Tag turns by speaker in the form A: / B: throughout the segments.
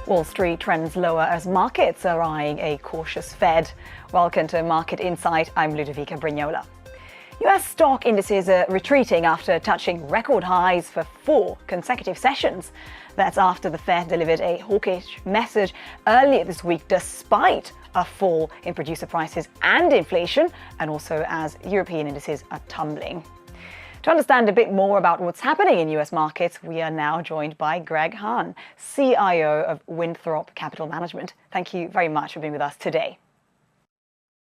A: Wall Street trends lower as markets are eyeing a cautious Fed. Welcome to Market Insight. I'm Ludovica Brignola. US stock indices are retreating after touching record highs for 4 consecutive sessions. That's after the Fed delivered a hawkish message earlier this week, despite a fall in producer prices and inflation, and also as European indices are tumbling. To understand a bit more about what's happening in US markets, we are now joined by Greg Hahn, CIO of Winthrop Capital Management. Thank you very much for being with us today.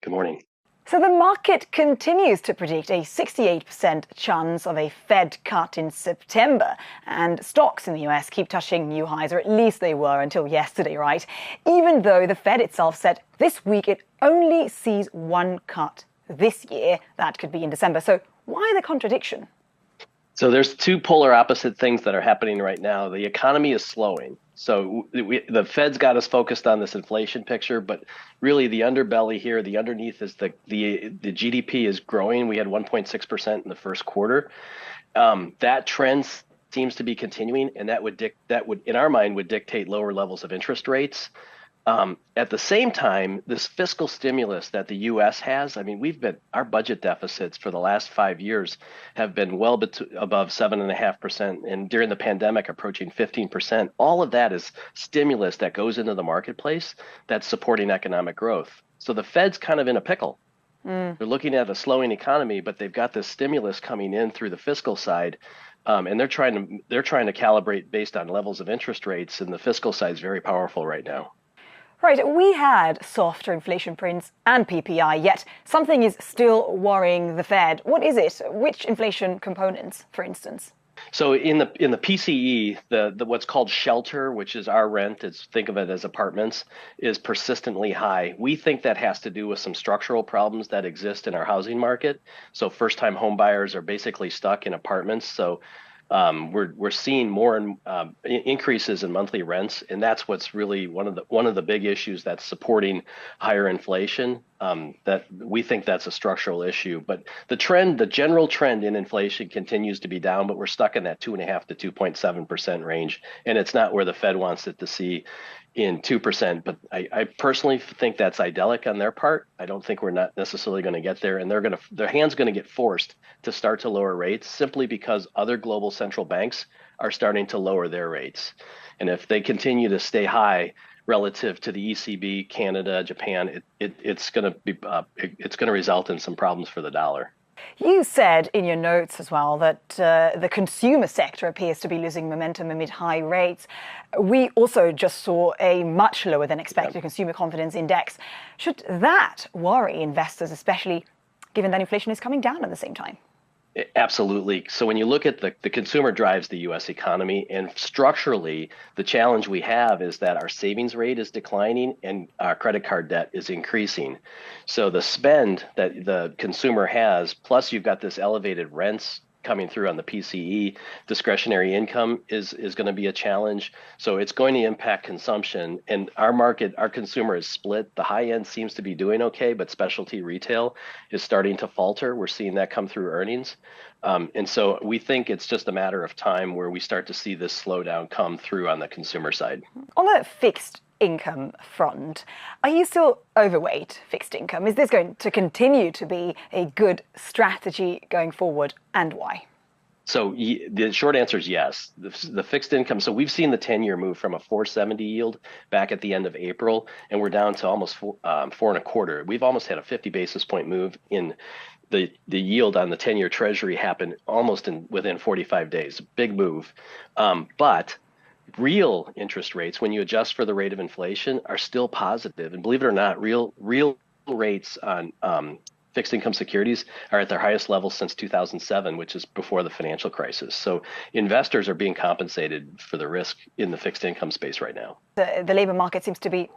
B: Good morning.
A: So the market continues to predict a 68% chance of a Fed cut in September, and stocks in the US keep touching new highs, or at least they were until yesterday, right? Even though the Fed itself said this week it only sees one cut this year, that could be in December. So why the contradiction?
B: So there's 2 polar opposite things that are happening right now. The economy is slowing. So the Fed's got us focused on this inflation picture, but really the underbelly here, the underneath is the GDP is growing. We had 1.6% in the first quarter. That trend seems to be continuing, and that would in our mind would dictate lower levels of interest rates. At the same time, this fiscal stimulus that the U.S. has, I mean, our budget deficits for the last 5 years have been well above 7.5%, and during the pandemic approaching 15%. All of that is stimulus that goes into the marketplace that's supporting economic growth. So the Fed's kind of in a pickle. They're looking at a slowing economy, but they've got this stimulus coming in through the fiscal side. And they're trying to calibrate based on levels of interest rates, and the fiscal side is very powerful right now.
A: Right, we had softer inflation prints and PPI, yet something is still worrying the Fed. What is it? Which inflation components, for instance?
B: So in the PCE, the what's called shelter, which is our rent, think of it as apartments, is persistently high. We think that has to do with some structural problems that exist in our housing market. So first-time home buyers are basically stuck in apartments. So we're seeing more increases in monthly rents, and that's what's really one of the big issues that's supporting higher inflation. That we think that's a structural issue. But the general trend in inflation continues to be down, but we're stuck in that 2.5 to 2.7% range, and it's not where the Fed wants it to see in 2%. But I personally think that's idyllic on their part. I don't think we're not necessarily going to get there, and their hand's going to get forced to start to lower rates simply because other global central banks are starting to lower their rates. And if they continue to stay high relative to the ECB, Canada, Japan, it's going to result in some problems for the dollar.
A: You said in your notes as well that the consumer sector appears to be losing momentum amid high rates. We also just saw a much lower than expected consumer confidence index. Should that worry investors, especially given that inflation is coming down at the same time?
B: Absolutely. So when you look at the consumer drives the U.S. economy, and structurally, the challenge we have is that our savings rate is declining and our credit card debt is increasing. So the spend that the consumer has, plus you've got this elevated rents coming through on the PCE, discretionary income is going to be a challenge. So it's going to impact consumption. And our consumer is split. The high end seems to be doing okay, but specialty retail is starting to falter. We're seeing that come through earnings. And so we think it's just a matter of time where we start to see this slowdown come through on the consumer side.
A: On the fixed income front, are you still overweight fixed income? Is this going to continue to be a good strategy going forward, and why?
B: So the short answer is yes. The fixed income. So we've seen the 10-year move from a 4.70 yield back at the end of April, and we're down to almost 4.25. We've almost had a 50 basis point move in the yield on the 10-year Treasury happened almost within 45 days. Big move, but real interest rates, when you adjust for the rate of inflation, are still positive. And believe it or not, real rates on fixed income securities are at their highest level since 2007, which is before the financial crisis. So investors are being compensated for the risk in the fixed income space right now.
A: The labor market seems to be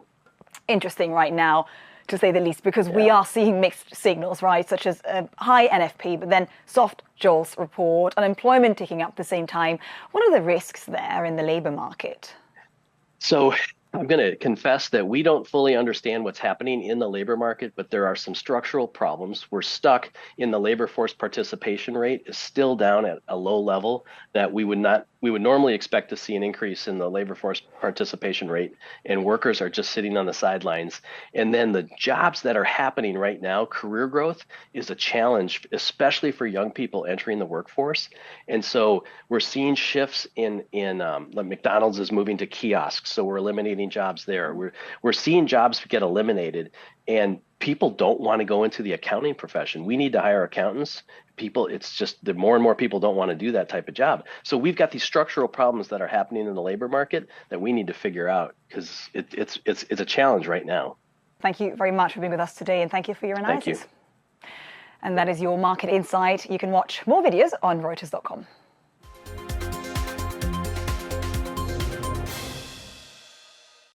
A: interesting right now, to say the least, because we are seeing mixed signals, right, such as high NFP, but then soft JOLTS report, unemployment ticking up at the same time. What are the risks there in the labor market?
B: So I'm going to confess that we don't fully understand what's happening in the labor market, but there are some structural problems. We're stuck in the labor force participation rate is still down at a low level that we would normally expect to see an increase in the labor force participation rate, and workers are just sitting on the sidelines. And then the jobs that are happening right now, career growth is a challenge, especially for young people entering the workforce. And so we're seeing shifts in like McDonald's is moving to kiosks, so we're eliminating jobs there. We're seeing jobs get eliminated, and people don't want to go into the accounting profession. We need to hire accountants. It's just the more and more people don't want to do that type of job. So we've got these structural problems that are happening in the labor market that we need to figure out, because it's a challenge right now.
A: Thank you very much for being with us today, and thank you for your analysis.
B: Thank you.
A: And that is your Market Insight. You can watch more videos on Reuters.com.